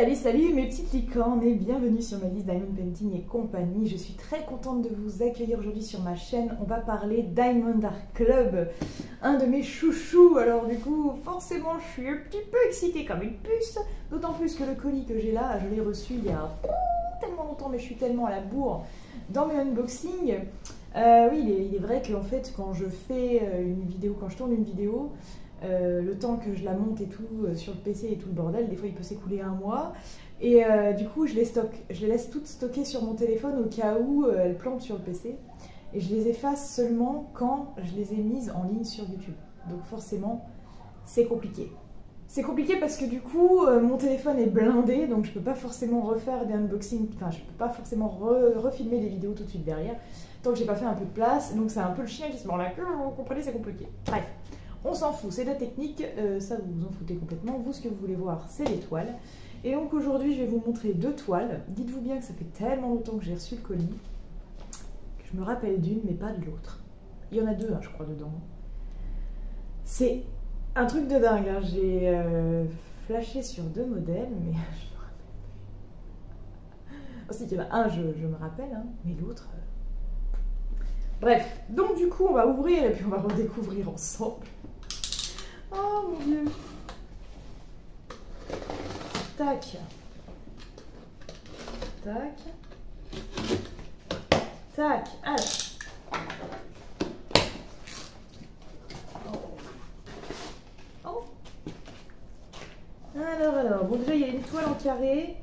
Salut, salut mes petites licornes et bienvenue sur ma liste Diamond Painting et compagnie. Je suis très contente de vous accueillir aujourd'hui sur ma chaîne. On va parler Diamond Art Club, un de mes chouchous. Alors du coup, forcément, je suis un petit peu excitée comme une puce. D'autant plus que le colis que j'ai là, je l'ai reçu il y a tellement longtemps, mais je suis tellement à la bourre dans mes unboxings. Oui, il est vrai qu'en fait, quand je fais une vidéo, quand je tourne une vidéo, le temps que je la monte et tout sur le PC et tout le bordel, des fois il peut s'écouler un mois et du coup je les stocke, je les laisse toutes stockées sur mon téléphone au cas où elles plantent sur le PC et je les efface seulement quand je les ai mises en ligne sur YouTube. Donc forcément c'est compliqué. C'est compliqué parce que du coup mon téléphone est blindé, donc je peux pas forcément refaire des unboxings, enfin je peux pas forcément refilmer des vidéos tout de suite derrière tant que j'ai pas fait un peu de place, donc c'est un peu le chien qui se mord la queue, vous comprenez, c'est compliqué. Bref. On s'en fout, c'est de la technique, ça vous vous en foutez complètement. Vous, ce que vous voulez voir, c'est les toiles. Et donc aujourd'hui, je vais vous montrer deux toiles. Dites-vous bien que ça fait tellement longtemps que j'ai reçu le colis que je me rappelle d'une, mais pas de l'autre. Il y en a deux, hein, je crois, dedans. C'est un truc de dingue. Hein. J'ai flashé sur deux modèles, mais je me rappelle plus. Aussi, il y en a un, je me rappelle, hein, mais l'autre... Bref, donc du coup, on va ouvrir et puis on va redécouvrir ensemble. Oh mon dieu. Tac. Tac. Tac. Alors. Oh. Alors. Bon, déjà, il y a une toile en carré.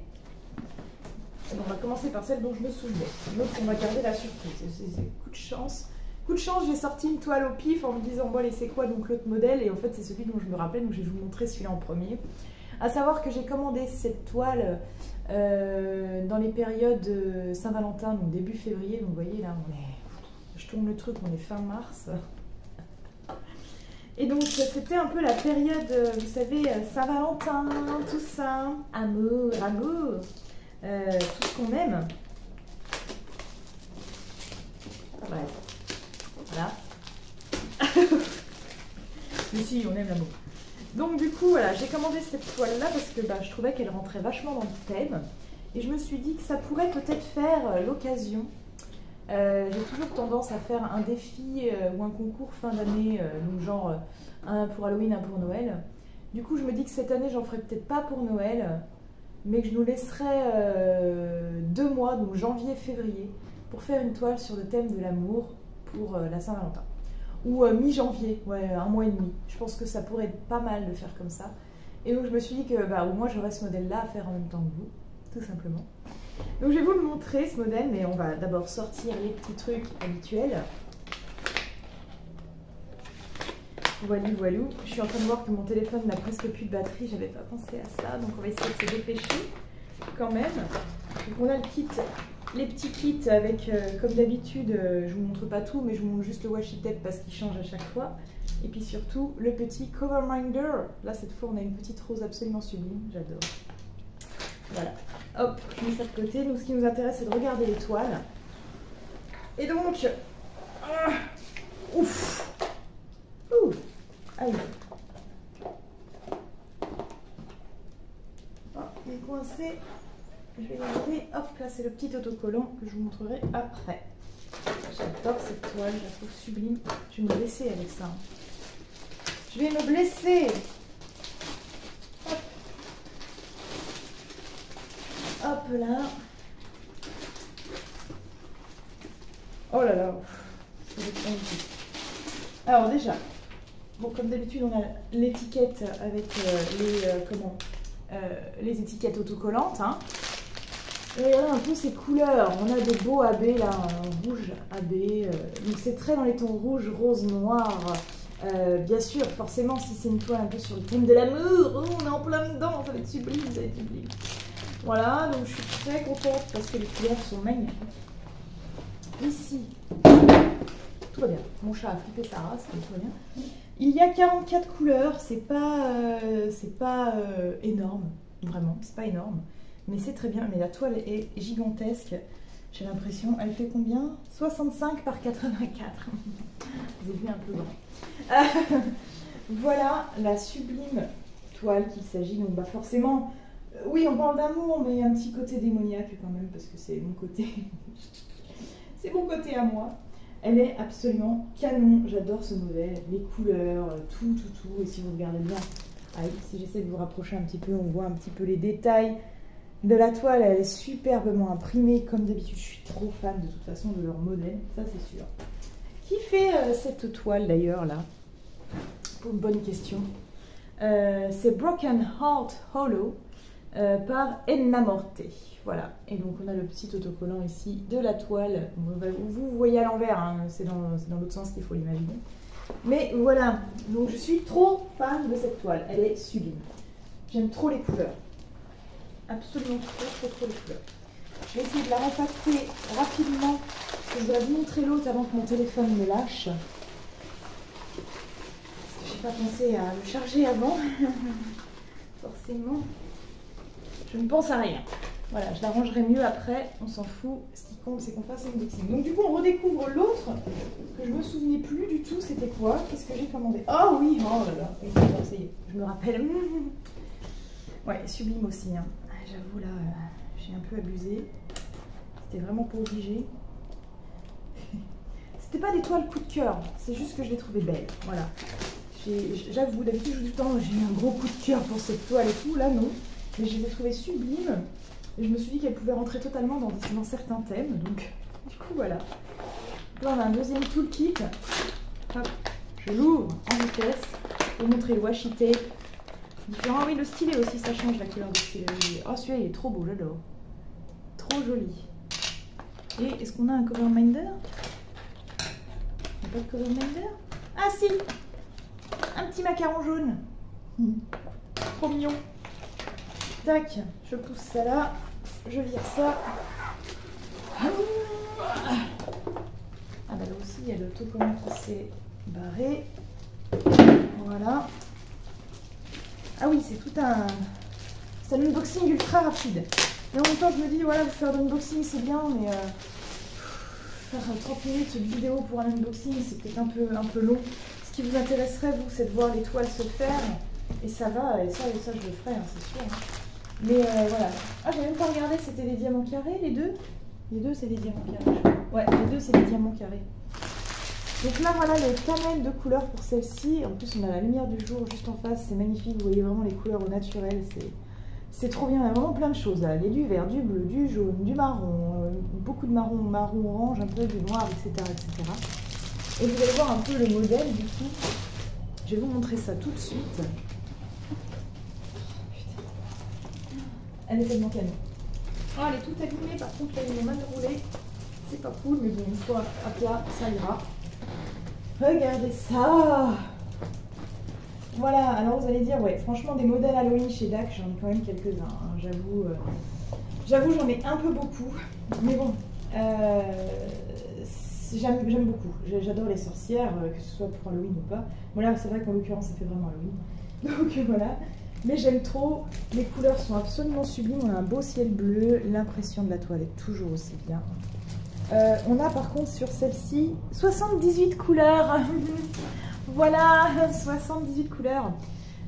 On va commencer par celle dont je me souviens. L'autre, on va garder la surprise. C'est coup de chance. Coup de chance, j'ai sorti une toile au pif en me disant, bon, allez, c'est quoi donc l'autre modèle? Et en fait, c'est celui dont je me rappelle, donc je vais vous montrer celui-là en premier. À savoir que j'ai commandé cette toile dans les périodes Saint-Valentin, donc début février. Donc vous voyez, là, je tourne le truc, on est fin mars. Et donc, c'était un peu la période, vous savez, Saint-Valentin, tout ça. Amour, amour. Tout ce qu'on aime. Bref. Voilà. Mais si, on aime l'amour. Donc du coup, voilà, j'ai commandé cette toile-là parce que je trouvais qu'elle rentrait vachement dans le thème. Et je me suis dit que ça pourrait peut-être faire l'occasion. J'ai toujours tendance à faire un défi ou un concours fin d'année, donc genre un pour Halloween, un pour Noël. Du coup, je me dis que cette année, j'en ferai peut-être pas pour Noël, mais que je nous laisserai 2 mois, donc janvier-février, pour faire une toile sur le thème de l'amour pour la Saint-Valentin. Ou mi-janvier, ouais, 1 mois et demi. Je pense que ça pourrait être pas mal de faire comme ça. Et donc je me suis dit que au moins j'aurais ce modèle-là à faire en même temps que vous, tout simplement. Donc je vais vous le montrer, ce modèle, mais on va d'abord sortir les petits trucs habituels. Voilou, voilou. Je suis en train de voir que mon téléphone n'a presque plus de batterie, j'avais pas pensé à ça, donc on va essayer de se dépêcher quand même. Donc on a le kit, les petits kits avec, comme d'habitude, je vous montre pas tout, mais je vous montre juste le washi tape parce qu'il change à chaque fois. Et puis surtout le petit cover minder. Là cette fois on a une petite rose absolument sublime, j'adore. Voilà, hop, je mets ça de côté. Nous ce qui nous intéresse c'est de regarder les toiles. Et donc, ouf. Ouh, aïe. Oh, il est coincé. Je vais l'enlever. Hop, là c'est le petit autocollant que je vous montrerai après. J'adore cette toile, je la trouve sublime. Je vais me blesser avec ça. Je vais me blesser. Hop. Hop là. Oh là là. Alors déjà. Bon, comme d'habitude, on a l'étiquette avec les étiquettes autocollantes. Hein. Et regardez un peu ces couleurs. On a de beaux AB là, rouge AB. Donc c'est très dans les tons rouge, rose, noir. Bien sûr, forcément, si c'est une toile un peu sur le thème de l'amour, on est en plein dedans, ça va être sublime, ça va être sublime. Voilà, donc je suis très contente parce que les couleurs sont magnifiques. Ici, tout va bien. Mon chat a flippé sa race, tout va bien. Il y a 44 couleurs, c'est pas énorme, vraiment, c'est pas énorme, mais c'est très bien. Mais la toile est gigantesque, j'ai l'impression. Elle fait combien? 65 par 84. Vous avez vu un peu grand. Voilà la sublime toile qu'il s'agit. Donc forcément, Oui, on parle d'amour, mais il y a un petit côté démoniaque quand même, parce que c'est mon côté... c'est mon côté à moi. Elle est absolument canon, j'adore ce modèle, les couleurs, tout. Et si vous regardez bien, si j'essaie de vous rapprocher un petit peu, on voit un petit peu les détails de la toile. Elle est superbement imprimée, comme d'habitude. Je suis trop fan de toute façon de leur modèle, ça c'est sûr. Qui fait cette toile d'ailleurs là? Pour une bonne question. C'est Broken Heart Hollow par Enna Morte. Voilà, et donc on a le petit autocollant ici de la toile. Vous voyez à l'envers, hein, c'est dans l'autre sens qu'il faut l'imaginer. Mais voilà, donc je suis trop fan de cette toile, elle est sublime. J'aime trop les couleurs, absolument trop les couleurs. Je vais essayer de la repacter rapidement, parce que je dois vous montrer l'autre avant que mon téléphone me lâche. Je n'ai pas pensé à le charger avant, forcément. Je ne pense à rien. Voilà, je l'arrangerai mieux après, on s'en fout. Ce qui compte, c'est qu'on fasse un unboxing. Donc du coup, on redécouvre l'autre, que je me souvenais plus du tout, c'était quoi? Qu'est-ce que j'ai commandé? Oh oui, oh là là, oui, ça y est, je me rappelle. Ouais, sublime aussi, hein. J'avoue, là, j'ai un peu abusé. C'était vraiment pas obligé. C'était pas des toiles coup de cœur, c'est juste que je les trouvais belles, voilà. J'avoue, d'habitude, je vous dis tout le temps, j'ai eu un gros coup de cœur pour cette toile et tout, là non. Mais je les ai trouvées sublimes. Et je me suis dit qu'elle pouvait rentrer totalement dans certains thèmes. Donc, du coup, voilà. Là, on a un deuxième toolkit. Hop, je l'ouvre en vitesse pour montrer le washi tape. Différent. Ah oui, le stylet aussi, ça change la couleur du stylet. Oh, celui-là, il est trop beau, j'adore. Trop joli. Et est-ce qu'on a un cover minder? Il n'y a pas de cover minder? Ah, si! Un petit macaron jaune. Trop mignon. Tac, je pousse ça là. Je vire ça. Ah bah là aussi il y a l'autocollant qui s'est barré. Voilà. Ah oui, c'est tout un... C'est un unboxing ultra rapide. Et en même temps je me dis voilà, faire l'unboxing c'est bien, mais faire 30 minutes de vidéo pour un unboxing c'est peut-être un peu long. Ce qui vous intéresserait vous, c'est de voir les toiles se faire. Et ça va, et ça je le ferai, hein, c'est sûr. Hein. Mais voilà. Ah, j'ai même pas regardé, c'était des diamants carrés, les deux? Les deux, c'est des diamants carrés. Ouais, les deux, c'est des diamants carrés. Donc là, voilà les panels de couleurs pour celle-ci. En plus, on a la lumière du jour juste en face, c'est magnifique. Vous voyez vraiment les couleurs au naturel, c'est trop bien. Il y a vraiment plein de choses là. Il y a du vert, du bleu, du jaune, du marron, beaucoup de marron, orange, un peu du noir, etc., etc. Et vous allez voir un peu le modèle du coup. Je vais vous montrer ça tout de suite. Elle est tellement canon. Oh, elle est toute abîmée, par contre, elle est mal roulée. C'est pas cool, mais bon, une fois à plat, ça ira. Regardez ça! Voilà, alors vous allez dire, ouais, franchement, des modèles Halloween chez DAC, j'en ai quand même quelques-uns. Hein, j'avoue, j'en ai un peu beaucoup. Mais bon, j'aime beaucoup. J'adore les sorcières, que ce soit pour Halloween ou pas. Bon, là, c'est vrai qu'en l'occurrence, ça fait vraiment Halloween. Donc voilà. Mais j'aime trop, les couleurs sont absolument sublimes, on a un beau ciel bleu, l'impression de la toile est toujours aussi bien. On a par contre sur celle-ci 78 couleurs. Voilà, 78 couleurs.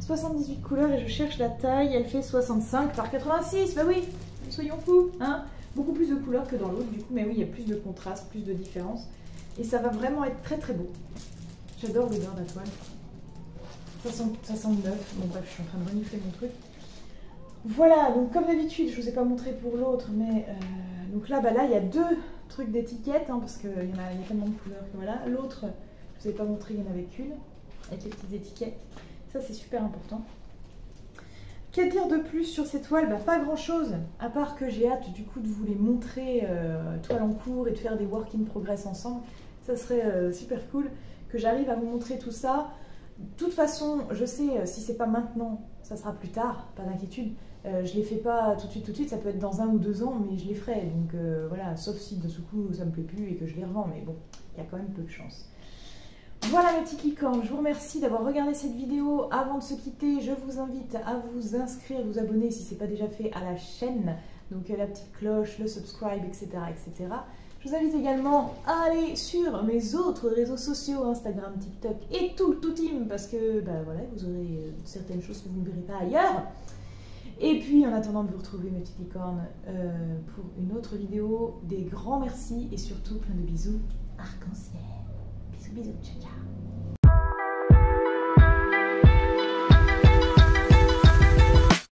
78 couleurs et je cherche la taille, elle fait 65 par 86, bah oui, soyons fous, hein. Beaucoup plus de couleurs que dans l'autre du coup, mais oui, il y a plus de contraste, plus de différence. Et ça va vraiment être très beau. J'adore l'odeur de la toile. 69, bon bref, je suis en train de renifler mon truc. Voilà, donc comme d'habitude, je ne vous ai pas montré pour l'autre, mais donc là, bah là, il y a deux trucs d'étiquette, hein, parce qu'il y a tellement de couleurs que voilà. L'autre, je ne vous ai pas montré, il n'y en avait qu'une, avec les petites étiquettes. Ça, c'est super important. Qu'à dire de plus sur ces toiles? Bah, pas grand chose, à part que j'ai hâte du coup de vous les montrer toiles en cours et de faire des work in progress ensemble. Ça serait super cool que j'arrive à vous montrer tout ça. De toute façon, je sais, si c'est pas maintenant, ça sera plus tard, pas d'inquiétude. Je les fais pas tout de suite, ça peut être dans 1 ou 2 ans, mais je les ferai. Donc voilà, sauf si de ce coup ça me plaît plus et que je les revends, mais bon, il y a quand même peu de chance. Voilà mes petits licornes, je vous remercie d'avoir regardé cette vidéo. Avant de se quitter, je vous invite à vous inscrire, vous abonner si ce n'est pas déjà fait à la chaîne. Donc la petite cloche, le subscribe, etc., etc. Je vous invite également à aller sur mes autres réseaux sociaux, Instagram, TikTok et tout team, parce que bah, voilà, vous aurez certaines choses que vous ne verrez pas ailleurs. Et puis en attendant de vous retrouver mes petites licornes pour une autre vidéo, des grands merci et surtout plein de bisous arc-en-ciel. Bisous bisous, ciao ciao.